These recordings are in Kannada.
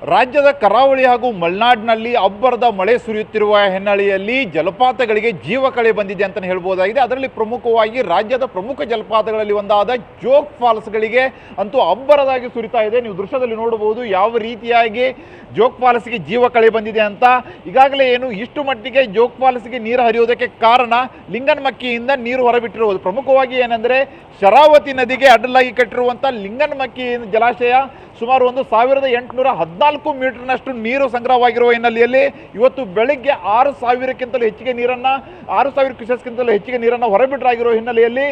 ರಾಜ್ಯದ ಕರಾವಳಿ ಹಾಗೂ ಮಲೆನಾಡಿನಲ್ಲಿ ಅಬ್ಬರದ ಮಳೆ ಸುರಿಯುತ್ತಿರುವ ಹಿನ್ನೆಲೆಯಲ್ಲಿ ಜಲಪಾತಗಳಿಗೆ ಜೀವಕಳೆ ಬಂದಿದೆ ಅಂತಲೇ ಹೇಳ್ಬೋದಾಗಿದೆ. ಅದರಲ್ಲಿ ಪ್ರಮುಖವಾಗಿ ರಾಜ್ಯದ ಪ್ರಮುಖ ಜಲಪಾತಗಳಲ್ಲಿ ಒಂದಾದ ಜೋಗ್ ಫಾಲ್ಸ್ಗಳಿಗೆ ಅಂತೂ ಅಬ್ಬರದಾಗಿ ಸುರಿತಾ ಇದೆ. ನೀವು ದೃಶ್ಯದಲ್ಲಿ ನೋಡಬಹುದು ಯಾವ ರೀತಿಯಾಗಿ ಜೋಗ್ ಫಾಲ್ಸ್ಗೆ ಜೀವಕಳೆ ಬಂದಿದೆ ಅಂತ. ಈಗಾಗಲೇ ಇಷ್ಟು ಮಟ್ಟಿಗೆ ಜೋಗ್ ಫಾಲ್ಸ್ಗೆ ನೀರು ಹರಿಯೋದಕ್ಕೆ ಕಾರಣ ಲಿಂಗನಮಕ್ಕಿಯಿಂದ ನೀರು ಹೊರಬಿಟ್ಟಿರುವುದು. ಪ್ರಮುಖವಾಗಿ ಏನಂದರೆ ಶರಾವತಿ ನದಿಗೆ ಅಡ್ಡಲಾಗಿ ಕಟ್ಟಿರುವಂಥ ಲಿಂಗನಮಕ್ಕಿ ಜಲಾಶಯ ಸುಮಾರು 1814 ಮೀಟರ್ನಷ್ಟು ನೀರು ಸಂಗ್ರಹವಾಗಿರುವ ಹಿನ್ನೆಲೆಯಲ್ಲಿ ಇವತ್ತು ಬೆಳಗ್ಗೆ 6,000ಕ್ಕಿಂತಲೂ ಹೆಚ್ಚಿಗೆ ನೀರನ್ನು 6,000 ಕ್ಯೂಸೆಕ್ಸ್ಗಿಂತಲೂ ಹೆಚ್ಚಿಗೆ ನೀರನ್ನು ಹೊರಬಿಟ್ಟರಾಗಿರೋ ಹಿನ್ನೆಲೆಯಲ್ಲಿ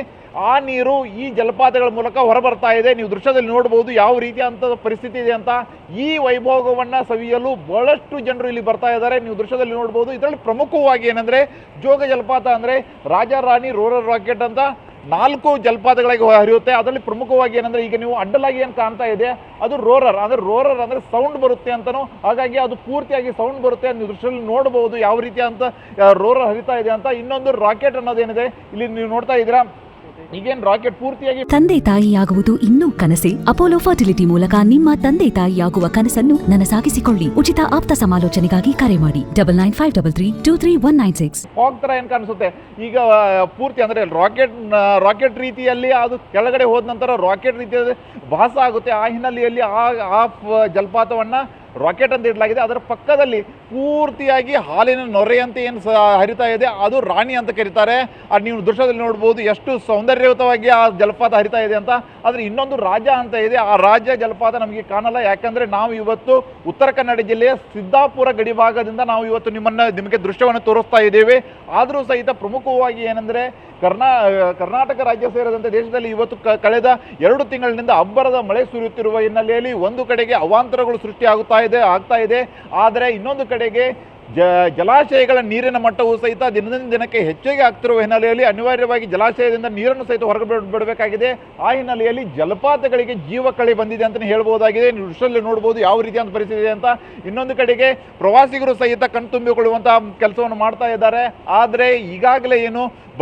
ಆ ನೀರು ಈ ಜಲಪಾತಗಳ ಮೂಲಕ ಹೊರಬರ್ತಾ ಇದೆ. ನೀವು ದೃಶ್ಯದಲ್ಲಿ ನೋಡಬಹುದು ಯಾವ ರೀತಿಯಾದಂಥ ಪರಿಸ್ಥಿತಿ ಇದೆ ಅಂತ. ಈ ವೈಭೋಗವನ್ನು ಸವಿಯಲು ಬಹಳಷ್ಟು ಜನರು ಇಲ್ಲಿ ಬರ್ತಾ ಇದ್ದಾರೆ. ನೀವು ದೃಶ್ಯದಲ್ಲಿ ನೋಡಬಹುದು. ಇದರಲ್ಲಿ ಪ್ರಮುಖವಾಗಿ ಏನಂದರೆ ಜೋಗ ಜಲಪಾತ ಅಂದರೆ ರಾಜಾ ರಾಣಿ ರೋರರ್ ರಾಕೆಟ್ ಅಂತ 4 ಜಲಪಾತಗಳಿಗೆ ಹರಿಯುತ್ತೆ. ಅದರಲ್ಲಿ ಪ್ರಮುಖವಾಗಿ ಏನಂದರೆ ಈಗ ನೀವು ಅಡ್ಡಲಾಗಿ ಏನು ಕಾಣ್ತಾ ಇದೆ ಅದು ರೋರರ್ ಅಂದರೆ ಸೌಂಡ್ ಬರುತ್ತೆ ಅಂತಲೂ, ಹಾಗಾಗಿ ಅದು ಪೂರ್ತಿಯಾಗಿ ಸೌಂಡ್ ಬರುತ್ತೆ. ನೀವು ದೃಶ್ಯದಲ್ಲಿ ನೋಡಬಹುದು ಯಾವ ರೀತಿ ಅಂತ ರೋರರ್ ಹರಿತಾ ಇದೆ ಅಂತ. ಇನ್ನೊಂದು ರಾಕೆಟ್ ಅನ್ನೋದೇನಿದೆ ಇಲ್ಲಿ ನೀವು ನೋಡ್ತಾ ಇದ್ದೀರಾ, ಈಗೇನು ರಾಕೆಟ್ ಪೂರ್ತಿಯಾಗಿ ತಂದೆ ತಾಯಿಯಾಗುವುದು ಇನ್ನೂ ಕನಸೆ. ಅಪೋಲೋ ಫರ್ಟಿಲಿಟಿ ಮೂಲಕ ನಿಮ್ಮ ತಂದೆ ತಾಯಿಯಾಗುವ ಕನಸನ್ನು ನನಸಾಗಿಸಿಕೊಳ್ಳಿ. ಉಚಿತ ಆಪ್ತ ಸಮಾಲೋಚನೆಗಾಗಿ ಕರೆ ಮಾಡಿ 9953323196. ಫಾಗ್ ತರ ಏನು ಕಾಣಿಸುತ್ತೆ ಈಗ ಪೂರ್ತಿ ಅಂದರೆ ರಾಕೆಟ್ ರೀತಿಯಲ್ಲಿ ಅದು ಕೆಳಗಡೆ ಹೋದ ನಂತರ ರಾಕೆಟ್ ರೀತಿಯಲ್ಲಿ ಭಾಸ ಆಗುತ್ತೆ. ಆ ಹಿನ್ನೆಲೆಯಲ್ಲಿ ಆ ಜಲಪಾತವನ್ನು ರಾಕೆಟ್ ಅಂತ ಇಡಲಾಗಿದೆ. ಅದರ ಪಕ್ಕದಲ್ಲಿ ಪೂರ್ತಿಯಾಗಿ ಹಾಲಿನ ನೊರೆಯಂತೆ ಏನು ಹರಿತಾ ಇದೆ ಅದು ರಾಣಿ ಅಂತ ಕರೀತಾರೆ. ಅದು ನೀವು ದೃಶ್ಯದಲ್ಲಿ ನೋಡ್ಬೋದು ಎಷ್ಟು ಸೌಂದರ್ಯಯುತವಾಗಿ ಆ ಜಲಪಾತ ಹರಿತಾ ಇದೆ ಅಂತ. ಆದರೆ ಇನ್ನೊಂದು ರಾಜ ಅಂತ ಇದೆ, ಆ ರಾಜ್ಯ ಜಲಪಾತ ನಮಗೆ ಕಾಣಲ್ಲ. ಯಾಕಂದರೆ ನಾವು ಇವತ್ತು ಉತ್ತರ ಕನ್ನಡ ಜಿಲ್ಲೆಯ ಸಿದ್ದಾಪುರ ಗಡಿಭಾಗದಿಂದ ನಾವು ಇವತ್ತು ನಿಮಗೆ ದೃಶ್ಯವನ್ನು ತೋರಿಸ್ತಾ ಇದ್ದೇವೆ. ಆದರೂ ಸಹಿತ ಪ್ರಮುಖವಾಗಿ ಏನಂದರೆ ಕರ್ನಾಟಕ ರಾಜ್ಯ ಸೇರಿದಂತೆ ದೇಶದಲ್ಲಿ ಇವತ್ತು ಕಳೆದ 2 ತಿಂಗಳಿನಿಂದ ಅಬ್ಬರದ ಮಳೆ ಸುರಿಯುತ್ತಿರುವ ಹಿನ್ನೆಲೆಯಲ್ಲಿ ಒಂದು ಕಡೆಗೆ ಅವಾಂತರಗಳು ಸೃಷ್ಟಿಯಾಗ್ತಾ ಇದೆ. ಆದರೆ ಇನ್ನೊಂದು ಕಡೆಗೆ ಜಲಾಶಯಗಳ ನೀರಿನ ಮಟ್ಟವು ಸಹಿತ ದಿನದಿಂದ ದಿನಕ್ಕೆ ಹೆಚ್ಚಿಗೆ ಆಗ್ತಿರುವ ಹಿನ್ನೆಲೆಯಲ್ಲಿ ಅನಿವಾರ್ಯವಾಗಿ ಜಲಾಶಯದಿಂದ ನೀರನ್ನು ಸಹಿತ ಹೊರಗೆ ಬಿಡಬೇಕಾಗಿದೆ. ಆ ಹಿನ್ನೆಲೆಯಲ್ಲಿ ಜಲಪಾತಗಳಿಗೆ ಜೀವಕಳೆ ಬಂದಿದೆ ಅಂತಲೇ ಹೇಳ್ಬೋದಾಗಿದೆ. ನೀವು ದೃಶ್ಯದಲ್ಲಿ ನೋಡ್ಬೋದು ಯಾವ ರೀತಿಯಾದ ಪರಿಸ್ಥಿತಿ ಇದೆ ಅಂತ. ಇನ್ನೊಂದು ಕಡೆಗೆ ಪ್ರವಾಸಿಗರು ಸಹಿತ ಕಣ್ತುಂಬಿಕೊಳ್ಳುವಂತಹ ಕೆಲಸವನ್ನು ಮಾಡ್ತಾ ಇದ್ದಾರೆ. ಆದರೆ ಈಗಾಗಲೇ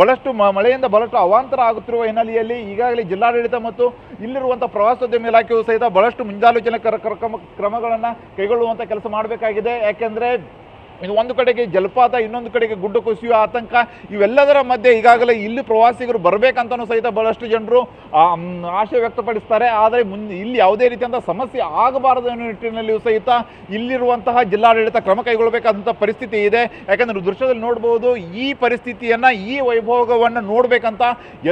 ಬಹಳಷ್ಟು ಮಳೆಯಿಂದ ಬಹಳಷ್ಟು ಅವಾಂತರ ಆಗುತ್ತಿರುವ ಹಿನ್ನೆಲೆಯಲ್ಲಿ ಈಗಾಗಲೇ ಜಿಲ್ಲಾಡಳಿತ ಮತ್ತು ಇಲ್ಲಿರುವಂಥ ಪ್ರವಾಸೋದ್ಯಮ ಇಲಾಖೆಯು ಸಹಿತ ಬಹಳಷ್ಟು ಮುಂಜಾಲೋಚನೆ ಕ್ರಮಗಳನ್ನು ಕೈಗೊಳ್ಳುವಂಥ ಕೆಲಸ ಮಾಡಬೇಕಾಗಿದೆ. ಯಾಕೆಂದರೆ ಒಂದು ಕಡೆಗೆ ಜಲಪಾತ, ಇನ್ನೊಂದು ಕಡೆಗೆ ಗುಡ್ಡ ಕುಸಿಯುವ ಆತಂಕ, ಇವೆಲ್ಲದರ ಮಧ್ಯೆ ಈಗಾಗಲೇ ಇಲ್ಲಿ ಪ್ರವಾಸಿಗರು ಬರಬೇಕಂತನೂ ಸಹಿತ ಬಹಳಷ್ಟು ಜನರು ಆಶೆ ವ್ಯಕ್ತಪಡಿಸ್ತಾರೆ. ಆದರೆ ಇಲ್ಲಿ ಯಾವುದೇ ರೀತಿಯಂಥ ಸಮಸ್ಯೆ ಆಗಬಾರದು ಅನ್ನೋ ನಿಟ್ಟಿನಲ್ಲಿಯೂ ಸಹಿತ ಇಲ್ಲಿರುವಂತಹ ಜಿಲ್ಲಾಡಳಿತ ಕ್ರಮ ಕೈಗೊಳ್ಳಬೇಕಾದಂಥ ಪರಿಸ್ಥಿತಿ ಇದೆ. ಯಾಕಂದರೆ ದೃಶ್ಯದಲ್ಲಿ ನೋಡ್ಬೋದು ಈ ಪರಿಸ್ಥಿತಿಯನ್ನು, ಈ ವೈಭೋಗವನ್ನು ನೋಡಬೇಕಂತ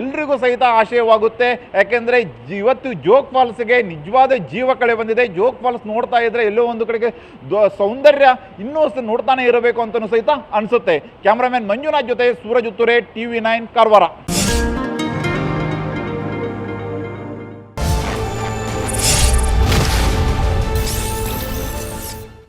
ಎಲ್ರಿಗೂ ಸಹಿತ ಆಶಯವಾಗುತ್ತೆ. ಯಾಕೆಂದರೆ ಇವತ್ತು ಜೋಗ್ ಫಾಲ್ಸ್ಗೆ ನಿಜವಾದ ಜೀವಕಳೆ ಬಂದಿದೆ. ಜೋಗ್ ಫಾಲ್ಸ್ ನೋಡ್ತಾ ಇದ್ರೆ ಎಲ್ಲೋ ಒಂದು ಕಡೆಗೆ ಸೌಂದರ್ಯ ಇನ್ನೂ ನೋಡ್ತಾನೆ ಇರಬೇಕು ಅಂತಲೂ ಸಹಿತ ಅನಿಸುತ್ತೆ. ಕ್ಯಾಮ್ರಾಮನ್ ಮಂಜುನಾಥ್ ಜೊತೆ ಸೂರಜ್ ಉತ್ತುರೆ, TV9 ಕಾರವಾರ.